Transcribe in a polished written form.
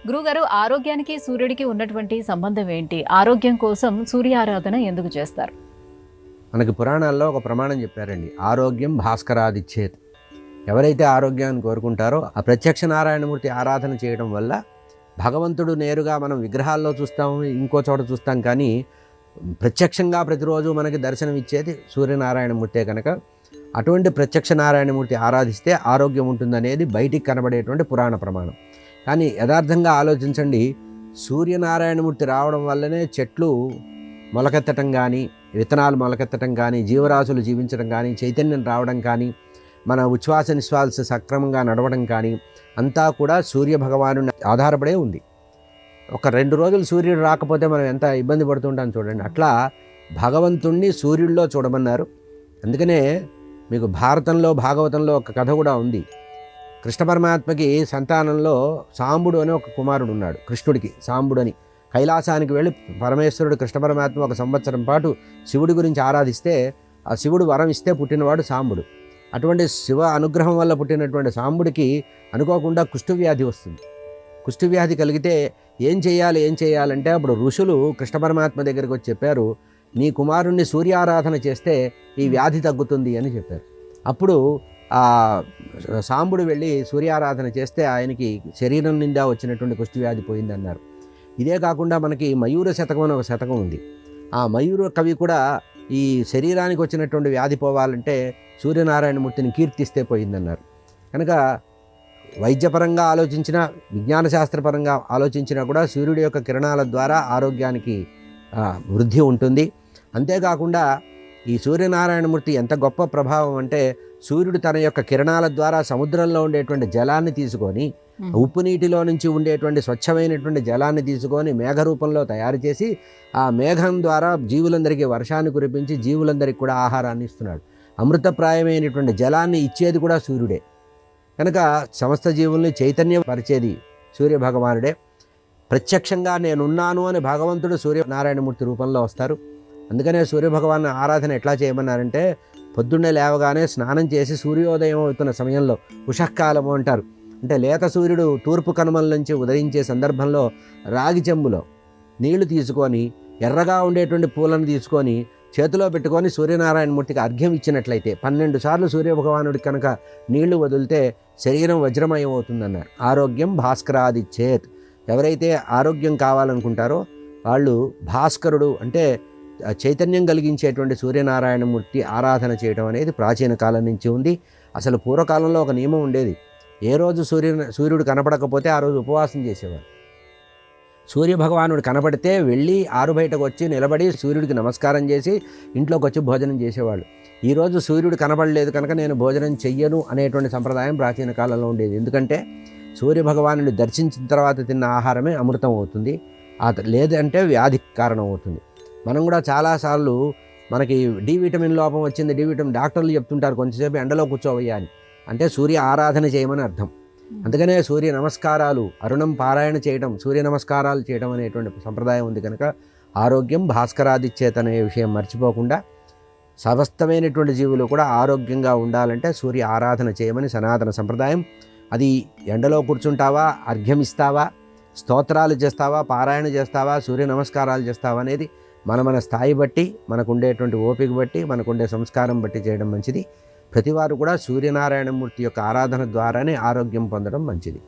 గురుగారు, ఆరోగ్యానికి సూర్యుడికి ఉన్నటువంటి సంబంధం ఏంటి? ఆరోగ్యం కోసం సూర్యారాధన ఎందుకు చేస్తారు? మనకి పురాణాల్లో ఒక ప్రమాణం చెప్పారండి, ఆరోగ్యం భాస్కరాదిచ్చేత్. ఎవరైతే ఆరోగ్యాన్ని కోరుకుంటారో ఆ ప్రత్యక్ష నారాయణమూర్తి ఆరాధన చేయడం వల్ల భగవంతుడు నేరుగా మనం విగ్రహాల్లో చూస్తాము, ఇంకో చోట చూస్తాం, కానీ ప్రత్యక్షంగా ప్రతిరోజు మనకి దర్శనం ఇచ్చేది సూర్యనారాయణమూర్తే కనుక అటువంటి ప్రత్యక్ష నారాయణమూర్తి ఆరాధిస్తే ఆరోగ్యం ఉంటుందనేది బయటికి కనబడేటువంటి పురాణ ప్రమాణం. కానీ యథార్థంగా ఆలోచించండి, సూర్యనారాయణమూర్తి రావడం వల్లనే చెట్లు మొలకెత్తటం కానీ, విత్తనాలు మొలకెత్తటం కానీ, జీవరాశులు జీవించడం కానీ, చైతన్యం రావడం కానీ, మన ఉచ్ఛ్వాస నిశ్వాస సక్రమంగా నడవడం కానీ అంతా కూడా సూర్య భగవాను ఆధారపడే ఉంది. ఒక 2 రోజులు సూర్యుడు రాకపోతే మనం ఎంత ఇబ్బంది పడుతుంటాం చూడండి. అట్లా భగవంతుణ్ణి సూర్యుడిలో చూడమన్నారు. అందుకనే మీకు భారతంలో భాగవతంలో ఒక కథ కూడా ఉంది. కృష్ణ పరమాత్మకి సంతానంలో సాంబుడు అని ఒక కుమారుడు ఉన్నాడు. కృష్ణుడికి సాంబుడు అని. కైలాసానికి వెళ్ళి పరమేశ్వరుడు కృష్ణ పరమాత్మ 1 సంవత్సరం పాటు శివుడి గురించి ఆరాధిస్తే ఆ శివుడు వరం ఇస్తే పుట్టినవాడు సాంబుడు. అటువంటి శివ అనుగ్రహం వల్ల పుట్టినటువంటి సాంబుడికి అనుకోకుండా కుష్ఠవ్యాధి వస్తుంది. కుష్ఠవ్యాధి కలిగితే ఏం చేయాలంటే అప్పుడు ఋషులు కృష్ణ పరమాత్మ దగ్గరికి వచ్చి చెప్పారు, నీ కుమారుణ్ణి సూర్యారాధన చేస్తే ఈ వ్యాధి తగ్గుతుంది అని చెప్పారు. అప్పుడు ఆ సాంబుడు వెళ్ళి సూర్యారాధన చేస్తే ఆయనకి శరీరం నిండా వచ్చినటువంటి కుష్ఠవ్యాధి పోయిందన్నారు. ఇదే కాకుండా మనకి మయూర శతకం అని ఒక శతకం ఉంది. ఆ మయూర కవి కూడా ఈ శరీరానికి వచ్చినటువంటి వ్యాధి పోవాలంటే సూర్యనారాయణమూర్తిని కీర్తిస్తే పోయిందన్నారు. కనుక వైద్యపరంగా ఆలోచించినా, విజ్ఞాన శాస్త్రపరంగా ఆలోచించినా కూడా సూర్యుడి యొక్క కిరణాల ద్వారా ఆరోగ్యానికి వృద్ధి ఉంటుంది. అంతేకాకుండా ఈ సూర్యనారాయణమూర్తి ఎంత గొప్ప ప్రభావం అంటే, సూర్యుడు తన యొక్క కిరణాల ద్వారా సముద్రంలో ఉండేటువంటి జలాన్ని తీసుకొని, ఉప్పు నీటిలో నుంచి ఉండేటువంటి స్వచ్ఛమైనటువంటి జలాన్ని తీసుకొని మేఘ రూపంలో తయారు చేసి ఆ మేఘం ద్వారా జీవులందరికీ వర్షాన్ని కురిపించి జీవులందరికీ కూడా ఆహారాన్ని ఇస్తున్నాడు. అమృతప్రాయమైనటువంటి జలాన్ని ఇచ్చేది కూడా సూర్యుడే. కనుక సమస్త జీవుల్ని చైతన్యపరిచేది సూర్యభగవానుడే. ప్రత్యక్షంగా నేనున్నాను అని భగవంతుడు సూర్యనారాయణమూర్తి రూపంలో వస్తారు. అందుకనే సూర్యభగవాన్ ఆరాధన ఎట్లా చేయమన్నారంటే, పొద్దున్నే లేవగానే స్నానం చేసి సూర్యోదయం అవుతున్న సమయంలో ఉషఃకాలము అంటారు. అంటే లేత సూర్యుడు తూర్పు కనుమల నుంచి ఉదయించే సందర్భంలో రాగి చెంబులో నీళ్లు తీసుకొని, ఎర్రగా ఉండేటువంటి పూలను తీసుకొని చేతిలో పెట్టుకొని సూర్యనారాయణమూర్తికి అర్ఘ్యం ఇచ్చినట్లయితే 12 సార్లు సూర్యభగవానుడికి కనుక నీళ్లు వదిలితే శరీరం వజ్రమయం అవుతుందన్నారు. ఆరోగ్యం భాస్కరాదిచ్చేత్. ఎవరైతే ఆరోగ్యం కావాలనుకుంటారో వాళ్ళు భాస్కరుడు అంటే చైతన్యం కలిగించేటువంటి సూర్యనారాయణమూర్తి ఆరాధన చేయడం అనేది ప్రాచీన కాలం నుంచి ఉంది. అసలు పూర్వకాలంలో ఒక నియమం ఉండేది, ఏ రోజు సూర్యుడు కనపడకపోతే ఆ రోజు ఉపవాసం చేసేవారు. సూర్యభగవానుడు కనపడితే వెళ్ళి ఆరుబయటకు వచ్చి నిలబడి సూర్యుడికి నమస్కారం చేసి ఇంట్లోకి వచ్చి భోజనం చేసేవాళ్ళు. ఈరోజు సూర్యుడు కనపడలేదు కనుక నేను భోజనం చెయ్యను అనేటువంటి సంప్రదాయం ప్రాచీన కాలంలో ఉండేది. ఎందుకంటే సూర్యభగవానుడిని దర్శించిన తర్వాత తిన్న ఆహారమే అమృతం అవుతుంది, లేదంటే వ్యాధికి కారణం అవుతుంది. మనం కూడా చాలాసార్లు మనకి డి విటమిన్ లోపం వచ్చింది, డి విటమిన్ డాక్టర్లు చెప్తుంటారు కొంచెంసేపు ఎండలో కూర్చోవయ్యా అని. అంటే సూర్య ఆరాధన చేయమని అర్థం. అందుకనే సూర్య నమస్కారాలు, అరుణం పారాయణ చేయడం, సూర్య నమస్కారాలు చేయడం అనేటువంటి సంప్రదాయం ఉంది. కనుక ఆరోగ్యం భాస్కరాదిచ్చేత్ అనే విషయం మర్చిపోకుండా సమస్తమైనటువంటి జీవులు కూడా ఆరోగ్యంగా ఉండాలంటే సూర్య ఆరాధన చేయమని సనాతన సంప్రదాయం. అది ఎండలో కూర్చుంటావా, అర్ఘ్యం ఇస్తావా, స్తోత్రాలు చేస్తావా, పారాయణ చేస్తావా, సూర్య నమస్కారాలు చేస్తావా అనేది మన స్థాయి బట్టి, మనకు ఉండేటువంటి ఓపిక బట్టి, మనకుండే సంస్కారం బట్టి చేయడం మంచిది. ప్రతివారు కూడా సూర్యనారాయణమూర్తి యొక్క ఆరాధన ద్వారానే ఆరోగ్యం పొందడం మంచిది.